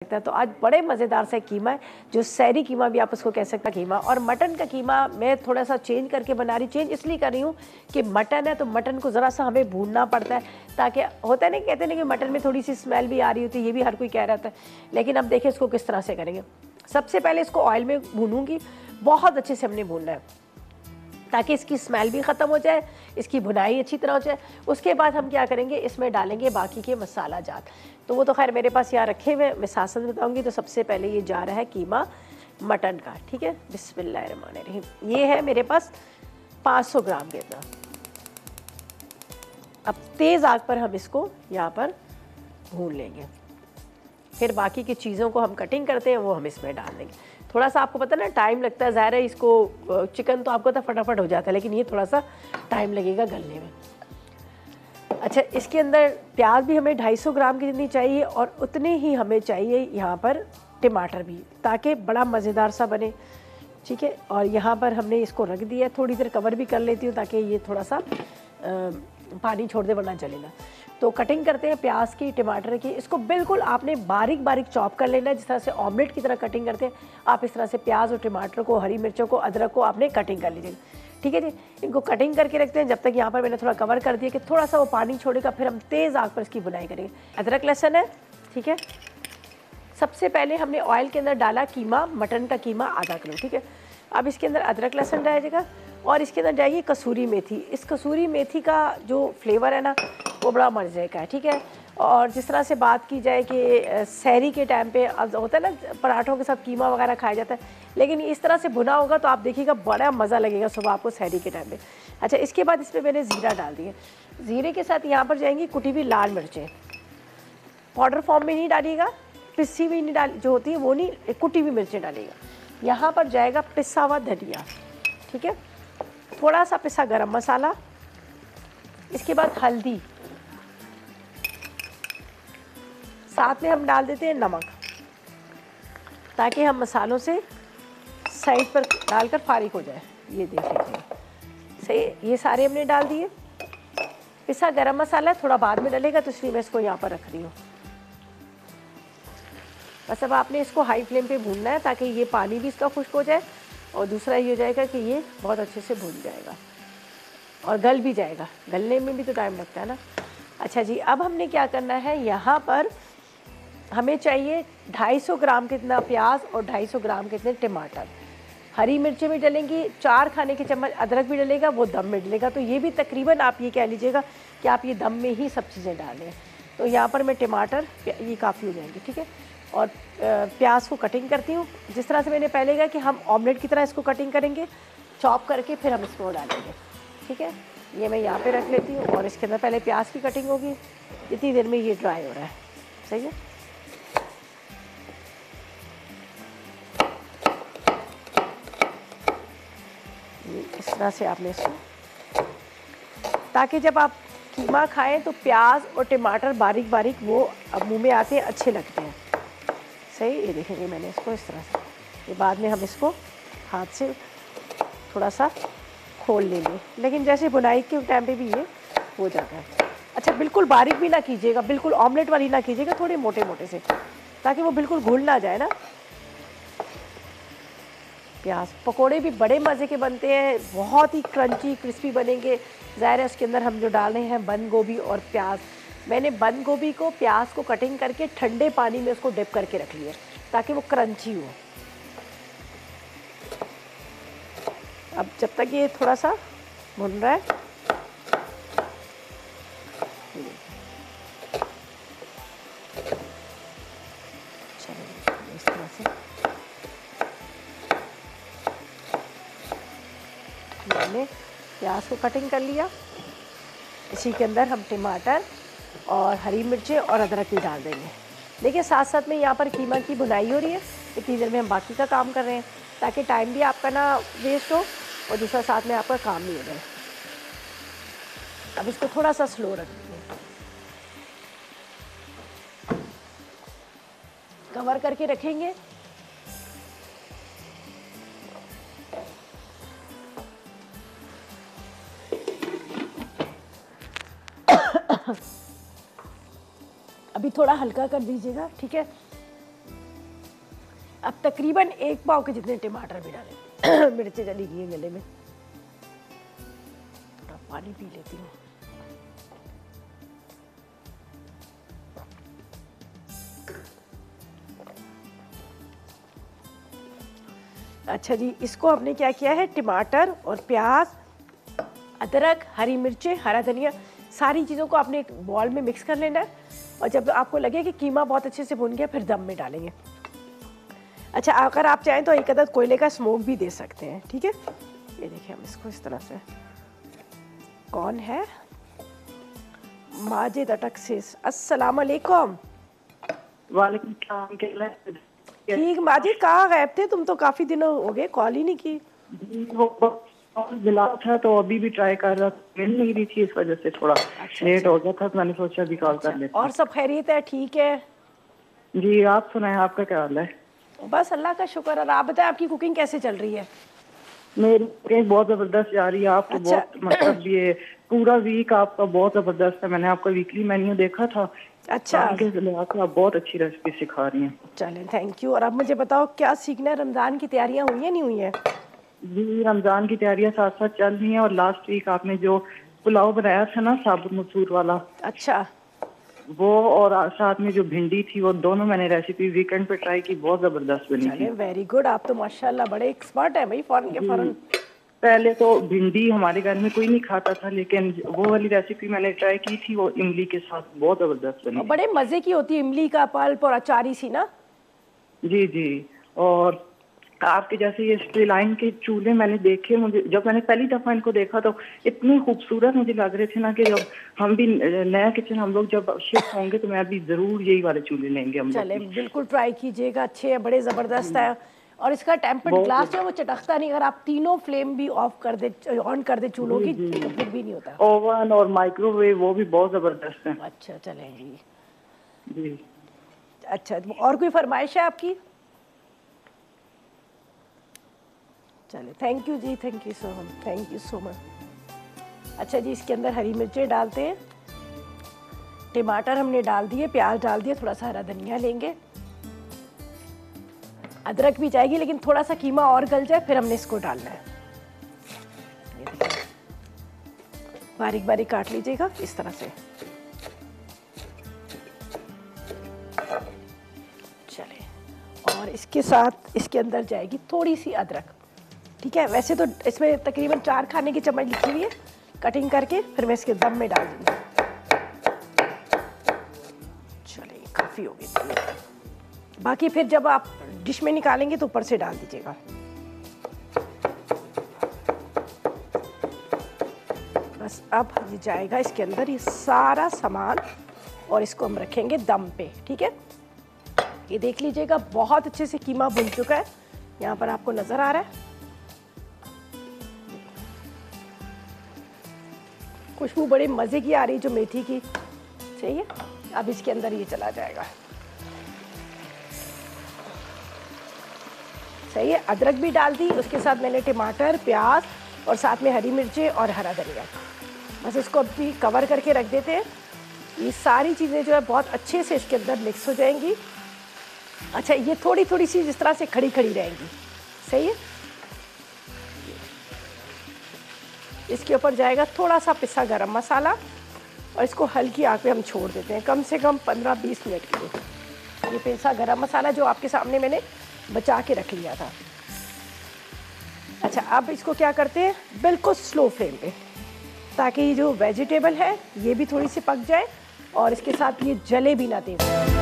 है। तो आज बड़े मज़ेदार सा कीमा है, जो सहरी कीमा भी आप उसको कह सकते हैं कीमा। और मटन का कीमा मैं थोड़ा सा चेंज करके बना रही। चेंज इसलिए कर रही हूँ कि मटन है तो मटन को ज़रा सा हमें भूनना पड़ता है, ताकि होता है ना, कहते हैं कि मटन में थोड़ी सी स्मेल भी आ रही होती है, ये भी हर कोई कह रहा था। लेकिन अब देखिए इसको किस तरह से करेंगे। सबसे पहले इसको ऑयल में भूनूंगी, बहुत अच्छे से हमने भूनना है ताकि इसकी स्मेल भी ख़त्म हो जाए, इसकी भुनाई अच्छी तरह हो जाए। उसके बाद हम क्या करेंगे, इसमें डालेंगे बाकी के मसाला जात। तो वो तो खैर मेरे पास यहाँ रखे हुए, मैं साथ साथ बताऊँगी। तो सबसे पहले ये जा रहा है कीमा मटन का, ठीक है। बिस्मिल्लाहिर्रहमानिर्रहीम। ये है मेरे पास 500 ग्राम के इतना। अब तेज़ आग पर हम इसको यहाँ पर भून लेंगे। फिर बाकी की चीज़ों को हम कटिंग करते हैं वो हम इसमें डाल देंगे। थोड़ा सा आपको पता है ना, टाइम लगता है। ज़ाहिर है इसको चिकन तो आपको तो फटाफट हो जाता है, लेकिन ये थोड़ा सा टाइम लगेगा गलने में। अच्छा, इसके अंदर प्याज भी हमें 250 ग्राम की जितनी चाहिए, और उतने ही हमें चाहिए यहाँ पर टमाटर भी, ताकि बड़ा मज़ेदार सा बने, ठीक है। और यहाँ पर हमने इसको रख दिया, थोड़ी देर कवर भी कर लेती हूँ ताकि ये थोड़ा सा पानी छोड़ दे, वरना जलेगा। तो कटिंग करते हैं प्याज की, टमाटर की। इसको बिल्कुल आपने बारीक बारीक चॉप कर लेना है, जिस तरह से ऑमलेट की तरह कटिंग करते हैं। आप इस तरह से प्याज और टमाटर को, हरी मिर्चों को, अदरक को आपने कटिंग कर लीजिएगा, ठीक है जी। इनको कटिंग करके रखते हैं जब तक यहाँ पर मैंने थोड़ा कवर कर दिया कि थोड़ा सा वो पानी छोड़ेगा। फिर हम तेज़ आग पर इसकी बुनाई करेंगे। अदरक लहसुन है, ठीक है। सबसे पहले हमने ऑयल के अंदर डाला कीमा, मटन का कीमा आधा किलो, ठीक है। अब इसके अंदर अदरक लहसुन डालिएगा, और इसके अंदर जाएगी कसूरी मेथी। इस कसूरी मेथी का जो फ्लेवर है ना, वो बड़ा मज़े का है, ठीक है। और जिस तरह से बात की जाए कि सहरी के टाइम पे होता है ना, पराठों के साथ कीमा वगैरह खाया जाता है, लेकिन इस तरह से भुना होगा तो आप देखिएगा बड़ा मज़ा लगेगा सुबह आपको सहरी के टाइम पे। अच्छा, इसके बाद इसमें मैंने ज़ीरा डाल दिया। ज़ीरे के साथ यहाँ पर जाएंगी कुटी हुई लाल मिर्चें। पाउडर फॉर्म में नहीं डालिएगा, पिसी हुई नहीं डाल, जो होती है वो नहीं, कुटी हुई मिर्चें डालिएगा। यहाँ पर जाएगा पिसा हुआ धनिया, ठीक है। थोड़ा सा पिसा गरम मसाला। इसके बाद हल्दी, साथ में हम डाल देते हैं नमक, ताकि हम मसालों से साइड पर डालकर फारिग हो जाए। ये देख लीजिए, सही, ये सारे हमने डाल दिए। पिसा गरम मसाला थोड़ा बाद में डलेगा, तो इसलिए मैं इसको यहाँ पर रख रही हूँ। बस अब आपने इसको हाई फ्लेम पे भूनना है, ताकि ये पानी भी इसका खुश्क हो जाए, और दूसरा ये हो जाएगा कि ये बहुत अच्छे से भून जाएगा और गल भी जाएगा। गलने में भी तो टाइम लगता है ना। अच्छा जी, अब हमने क्या करना है, यहाँ पर हमें चाहिए 250 ग्राम कितना प्याज और 250 ग्राम कितने टमाटर। हरी मिर्चें भी डलेंगी, 4 खाने के चम्मच अदरक भी डलेगा, वो दम में डलेगा। तो ये भी तकरीबन आप ये कह लीजिएगा कि आप ये दम में ही सब चीज़ें डालें। तो यहाँ पर मैं टमाटर, ये काफ़ी हो जाएंगे, ठीक है। और प्याज को कटिंग करती हूँ, जिस तरह से मैंने पहले कहा कि हम ऑमलेट की तरह इसको कटिंग करेंगे, चॉप करके फिर हम इसको डालेंगे, ठीक है। ये मैं यहाँ पे रख लेती हूँ, और इसके अंदर पहले प्याज की कटिंग होगी। इतनी देर में ये ड्राई हो रहा है, सही है। इस तरह से आपने इसको, ताकि जब आप कीमा खाएं तो प्याज और टमाटर बारीक बारीक वो अब मुँह में आते हैं, अच्छे लगते हैं, सही। ये देखेंगे मैंने इसको इस तरह से, ये बाद में हम इसको हाथ से थोड़ा सा खोल लेंगे, लेकिन जैसे बुनाई के टाइम पे भी ये हो जाता है। अच्छा, बिल्कुल बारीक भी ना कीजिएगा, बिल्कुल ऑमलेट वाली ना कीजिएगा, थोड़े मोटे मोटे से, ताकि वो बिल्कुल घुल ना जाए ना। प्याज पकोड़े भी बड़े मज़े के बनते हैं, बहुत ही क्रंची क्रिस्पी बनेंगे। ज़ाहिर है उसके अंदर हम जो डाल रहे हैं बंद गोभी और प्याज। मैंने बंद गोभी को, प्याज को कटिंग करके ठंडे पानी में उसको डिप करके रख लिया, ताकि वो क्रंची हो। अब जब तक ये थोड़ा सा भुन रहा है, चलिए इस तरह से मैंने प्याज को कटिंग कर लिया। इसी के अंदर हम टमाटर और हरी मिर्चें और अदरक भी डाल देंगे। देखिए, साथ साथ में यहाँ पर कीमा की बुनाई हो रही है, इतनी देर में हम बाकी का काम कर रहे हैं, ताकि टाइम भी आपका ना वेस्ट हो, और दूसरा साथ में आपका काम भी हो जाए। अब इसको थोड़ा सा स्लो रख दीजिए, कवर करके रखेंगे। अभी थोड़ा हल्का कर दीजिएगा, ठीक है। अब तकरीबन 1 पाव के जितने टमाटर भी डालें। मिर्चें चली गई हैं गले में, थोड़ा पानी पी लेती हूँ। अच्छा जी, इसको हमने क्या किया है, टमाटर और प्याज, अदरक, हरी मिर्चें, हरा धनिया, सारी चीज़ों को आपने एक बॉल में मिक्स कर लेना है। और जब आपको लगे कि कीमा बहुत अच्छे से भुन गया, फिर दम में डालेंगे। अच्छा, अगर आप चाहें तो एक अदद कोयले का स्मोक भी दे सकते हैं, ठीक है। ये देखिए, हम इसको इस तरह से, कौन है, माजिद अटकसिस, अस्सलाम वालेकुम। वालेकुम सलाम। ठीक माजिद, कहाँ गायब थे तुम? तो काफ़ी दिनों हो गए, कॉल ही नहीं की। वो मिला था तो अभी भी ट्राई कर रहा था, मिल नहीं रही थी, इस वजह से थोड़ा लेट हो गया था, तो मैंने सोचा अभी कॉल कर लेते हैं। और सब खैरियत है? ठीक है जी, आप सुनाएं, आपका क्या हाल है? बस अल्लाह का शुक्र। और आप बताएं, आपकी कुकिंग कैसे चल रही है? मेरी कुकिंग बहुत जबरदस्त जा रही है। आप तो अच्छा। बहुत मतलब ये पूरा वीक आपका बहुत जबरदस्त है। मैंने आपका वीकली मेन्यू देखा था। अच्छा, के लिहाज से आप बहुत अच्छी रेसिपी सिखा रही हैं। चलें, थैंक यू। और अब मुझे बताओ, क्या सीखना है? रमज़ान की तैयारियां हुई है नहीं हुई है? जी, रमजान की तैयारियां साथ साथ चल रही हैं। और लास्ट वीक आपने जो पुलाव बनाया था ना, साबुत मसूर वाला, अच्छा, वो और साथ में जो भिंडी थी, वो दोनों मैंने रेसिपी वीकेंड पे ट्राई की, बहुत जबरदस्त बनी थी। चलें, वेरी गुड। आप तो माशाल्लाह बड़े एक्सपर्ट हैं भाई, फौरन के फौरन। पहले तो भिंडी हमारे घर में कोई नहीं खाता था, लेकिन वो वाली रेसिपी मैंने ट्राई की थी, वो इमली के साथ बहुत जबरदस्त बनी। बड़े मज़े की होती है, इमली का पल्प और अचारी सी ना। जी जी। और आपके जैसे ये स्टीलाइन के चूल्हे मैंने देखे, मुझे जब मैंने पहली दफा इनको देखा तो इतने खूबसूरत मुझे लग रहे थे ना, कि जब हम भी नया किचन हम लोग जब शिफ्ट होंगे तो मैं भी जरूर यही वाले चूल्हे लेंगे हम लोग। चले, बिल्कुल ट्राई कीजिएगा, अच्छे हैं, बड़े ज़बरदस्त है। और इसका टेम्पर्ड ग्लास जो है वो चटकता नहीं, अगर आप तीनों फ्लेम भी ऑफ कर दे, ऑन कर दे चूल्हों की, तो फिर भी नहीं होता। ओवन और माइक्रोवेव वो भी बहुत जबरदस्त है। अच्छा, चलें जी। जी, अच्छा, और कोई फरमाइश है आपकी? चले, थैंक यू जी, thank you so much, thank you so much. अच्छा जी, इसके अंदर हरी मिर्चें डालते हैं, टमाटर हमने डाल दिए, प्याज डाल दिए, थोड़ा सा हरा धनिया लेंगे, अदरक भी जाएगी, लेकिन थोड़ा सा कीमा और गल जाए फिर हमने इसको डालना है। बारीक बारीक काट लीजिएगा इस तरह से। चले, और इसके साथ इसके अंदर जाएगी थोड़ी सी अदरक, ठीक है। वैसे तो इसमें तकरीबन 4 खाने की चम्मच लिखी हुई है, कटिंग करके फिर मैं इसके दम में डाल दूँगी। चलिए, काफ़ी हो गई। बाकी फिर जब आप डिश में निकालेंगे तो ऊपर से डाल दीजिएगा। बस अब ये जाएगा इसके अंदर, ये सारा सामान, और इसको हम रखेंगे दम पे, ठीक है। ये देख लीजिएगा, बहुत अच्छे से कीमा भुन चुका है, यहाँ पर आपको नज़र आ रहा है। खुशबू बड़े मज़े की आ रही, जो मेथी की, सही है। अब इसके अंदर ये चला जाएगा, सही है। अदरक भी डाल दी, उसके साथ मैंने टमाटर, प्याज और साथ में हरी मिर्चें और हरा धनिया। बस इसको अभी कवर करके रख देते हैं। ये सारी चीज़ें जो है बहुत अच्छे से इसके अंदर मिक्स हो जाएंगी। अच्छा, ये थोड़ी थोड़ी सी जिस तरह से खड़ी खड़ी रहेंगी, सही है। इसके ऊपर जाएगा थोड़ा सा पिसा गरम मसाला, और इसको हल्की आग पे हम छोड़ देते हैं कम से कम 15-20 मिनट के लिए। ये पिसा गरम मसाला जो आपके सामने मैंने बचा के रख लिया था। अच्छा, अब इसको क्या करते हैं, बिल्कुल स्लो फ्लेम पे, ताकि ये जो वेजिटेबल है ये भी थोड़ी सी पक जाए और इसके साथ ये जले भी ना तेज़।